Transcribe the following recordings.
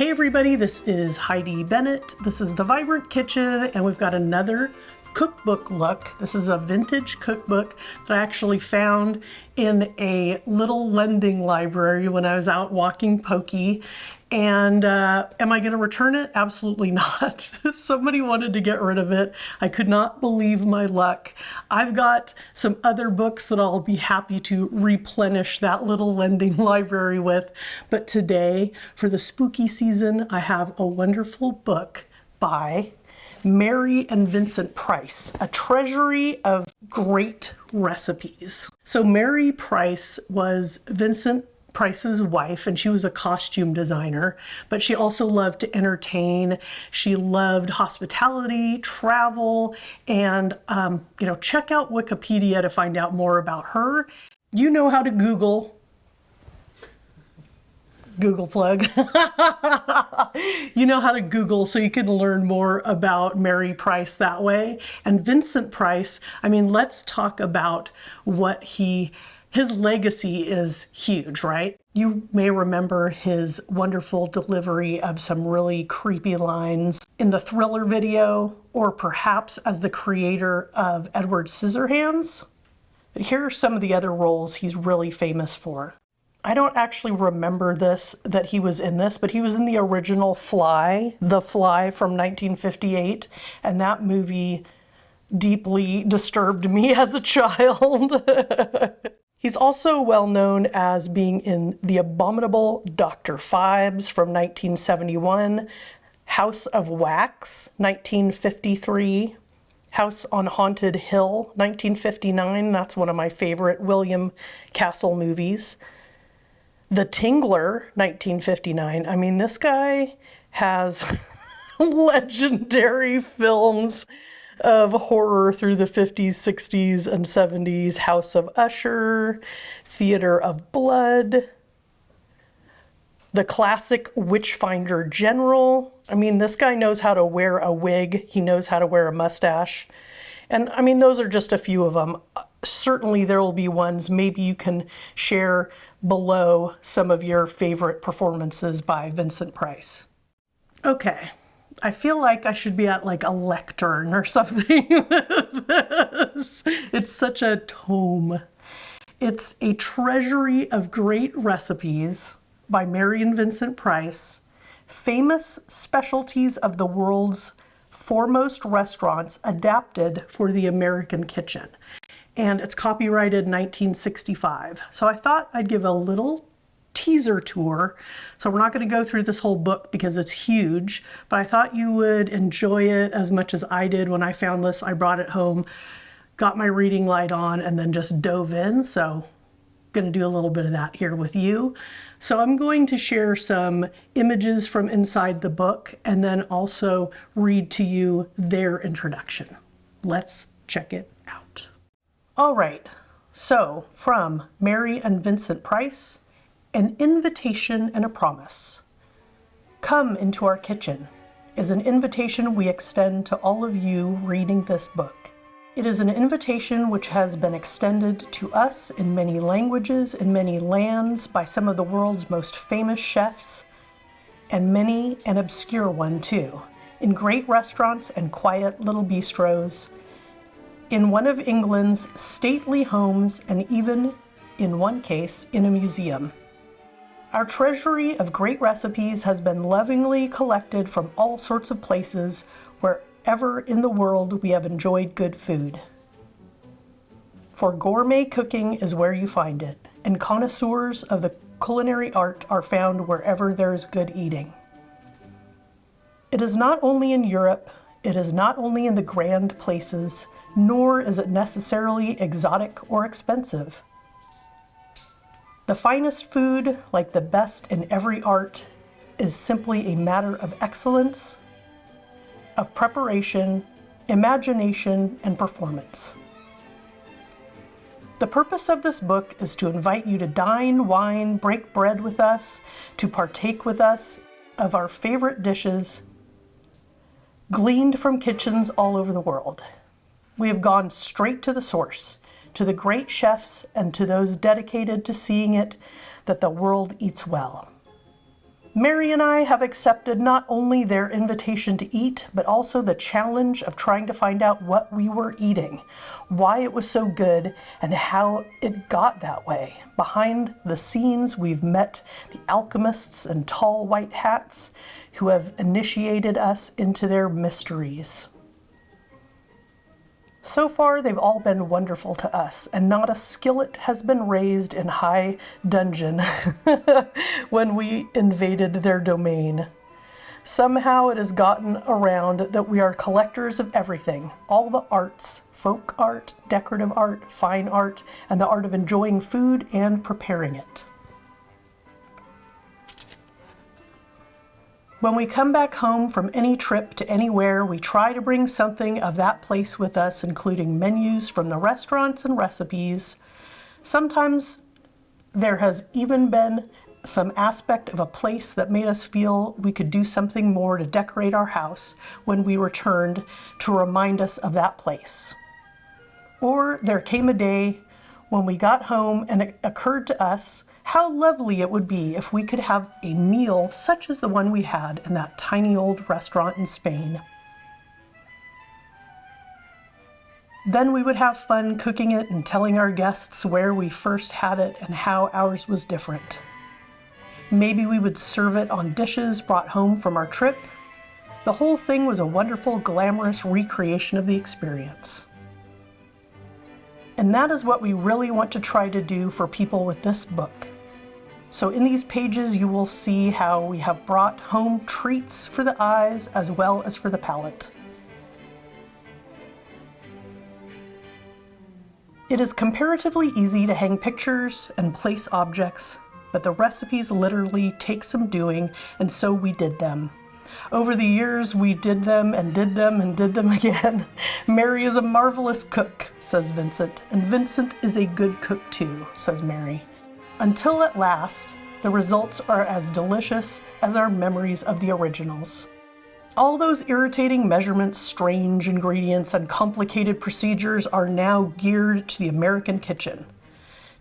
Hey everybody, this is Heidi Bennett. This is The Vibrant Kitchen, and we've got another cookbook look. This is a vintage cookbook that I actually found in a little lending library when I was out walking Pokey. And am I going to return it? Absolutely not. Somebody wanted to get rid of it. I could not believe my luck. I've got some other books that I'll be happy to replenish that little lending library with. But today, for the spooky season, I have a wonderful book by Mary and Vincent Price, a treasury of great recipes. So Mary Price was Vincent Price's wife, and she was a costume designer, but she also loved to entertain. She loved hospitality, travel, and check out Wikipedia to find out more about her. You know how to Google plug. You know how to Google, so you can learn more about Mary Price that way. And Vincent Price, I mean, let's talk about what his legacy is huge, right? You may remember his wonderful delivery of some really creepy lines in the Thriller video, or perhaps as the creator of Edward Scissorhands. But here are some of the other roles he's really famous for. I don't actually remember that he was in this, but he was in the original Fly, The Fly from 1958, and that movie deeply disturbed me as a child. He's also well known as being in The Abominable Dr. Phibes from 1971, House of Wax, 1953, House on Haunted Hill, 1959. That's one of my favorite William Castle movies. The Tingler, 1959. I mean, this guy has legendary films of horror through the 50s, 60s, and 70s. House of Usher, Theater of Blood, the classic Witchfinder General. I mean, this guy knows how to wear a wig. He knows how to wear a mustache. And I mean, those are just a few of them. Certainly there will be ones. Maybe you can share below some of your favorite performances by Vincent Price. Okay. I feel like I should be at like a lectern or something with this. It's such a tome. It's a treasury of great recipes by Mary and Vincent Price, famous specialties of the world's foremost restaurants adapted for the American kitchen. And it's copyrighted 1965. So I thought I'd give a little teaser tour. So we're not going to go through this whole book because it's huge, but I thought you would enjoy it as much as I did when I found this. I brought it home, got my reading light on, and then just dove in. So I'm going to do a little bit of that here with you. So I'm going to share some images from inside the book and then also read to you their introduction. Let's check it out. All right. So from Mary and Vincent Price, An Invitation and a Promise. Come into our kitchen is an invitation we extend to all of you reading this book. It is an invitation which has been extended to us in many languages, in many lands, by some of the world's most famous chefs, and many an obscure one too, in great restaurants and quiet little bistros, in one of England's stately homes, and even, in one case, in a museum. Our treasury of great recipes has been lovingly collected from all sorts of places wherever in the world we have enjoyed good food. For gourmet cooking is where you find it, and connoisseurs of the culinary art are found wherever there is good eating. It is not only in Europe, it is not only in the grand places, nor is it necessarily exotic or expensive. The finest food, like the best in every art, is simply a matter of excellence, of preparation, imagination, and performance. The purpose of this book is to invite you to dine, wine, break bread with us, to partake with us of our favorite dishes, gleaned from kitchens all over the world. We have gone straight to the source, to the great chefs and to those dedicated to seeing it that the world eats well. Mary and I have accepted not only their invitation to eat, but also the challenge of trying to find out what we were eating, why it was so good, and how it got that way. Behind the scenes, we've met the alchemists in tall white hats who have initiated us into their mysteries. So far, they've all been wonderful to us, and not a skillet has been raised in high dungeon when we invaded their domain. Somehow it has gotten around that we are collectors of everything, all the arts, folk art, decorative art, fine art, and the art of enjoying food and preparing it. When we come back home from any trip to anywhere, we try to bring something of that place with us, including menus from the restaurants and recipes. Sometimes there has even been some aspect of a place that made us feel we could do something more to decorate our house when we returned to remind us of that place. Or there came a day when we got home and it occurred to us how lovely it would be if we could have a meal such as the one we had in that tiny old restaurant in Spain. Then we would have fun cooking it and telling our guests where we first had it and how ours was different. Maybe we would serve it on dishes brought home from our trip. The whole thing was a wonderful, glamorous recreation of the experience. And that is what we really want to try to do for people with this book. So in these pages, you will see how we have brought home treats for the eyes as well as for the palate. It is comparatively easy to hang pictures and place objects, but the recipes literally take some doing, and so we did them. Over the years, we did them and did them and did them again. Mary is a marvelous cook, says Vincent, and Vincent is a good cook too, says Mary. Until at last, the results are as delicious as our memories of the originals. All those irritating measurements, strange ingredients, and complicated procedures are now geared to the American kitchen,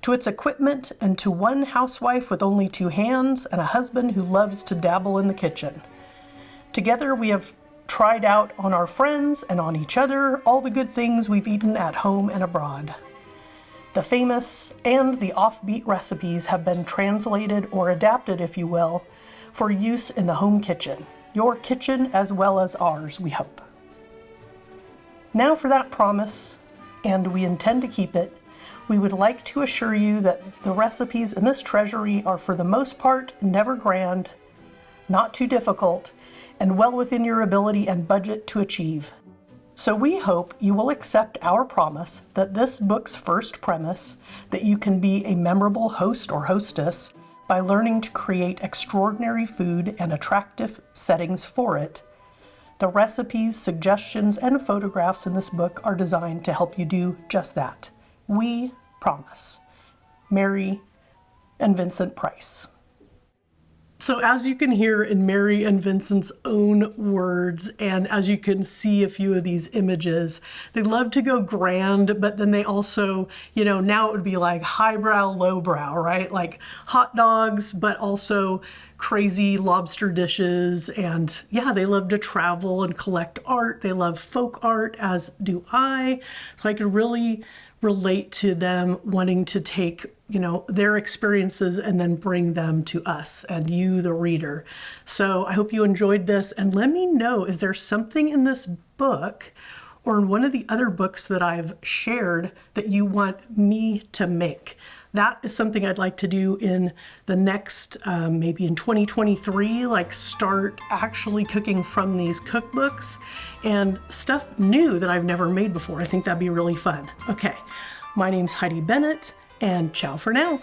to its equipment, and to one housewife with only 2 hands and a husband who loves to dabble in the kitchen. Together we have tried out on our friends and on each other all the good things we've eaten at home and abroad. The famous and the offbeat recipes have been translated or adapted, if you will, for use in the home kitchen. Your kitchen as well as ours, we hope. Now for that promise, and we intend to keep it, we would like to assure you that the recipes in this treasury are for the most part never grand, not too difficult, and well within your ability and budget to achieve. So we hope you will accept our promise that this book's first premise, that you can be a memorable host or hostess by learning to create extraordinary food and attractive settings for it. The recipes, suggestions, and photographs in this book are designed to help you do just that. We promise. Mary and Vincent Price. So as you can hear in Mary and Vincent's own words, and as you can see a few of these images, they love to go grand, but then they also, now it would be like highbrow, lowbrow, right? Like hot dogs, but also crazy lobster dishes. And yeah, they love to travel and collect art. They love folk art, as do I. So I could really relate to them wanting to take their experiences and then bring them to us and you, the reader. So I hope you enjoyed this, and let me know, is there something in this book or in one of the other books that I've shared that you want me to make? That is something I'd like to do in the next, maybe in 2023, like start actually cooking from these cookbooks and stuff new that I've never made before. I think that'd be really fun. Okay, my name's Heidi Bennett, and ciao for now.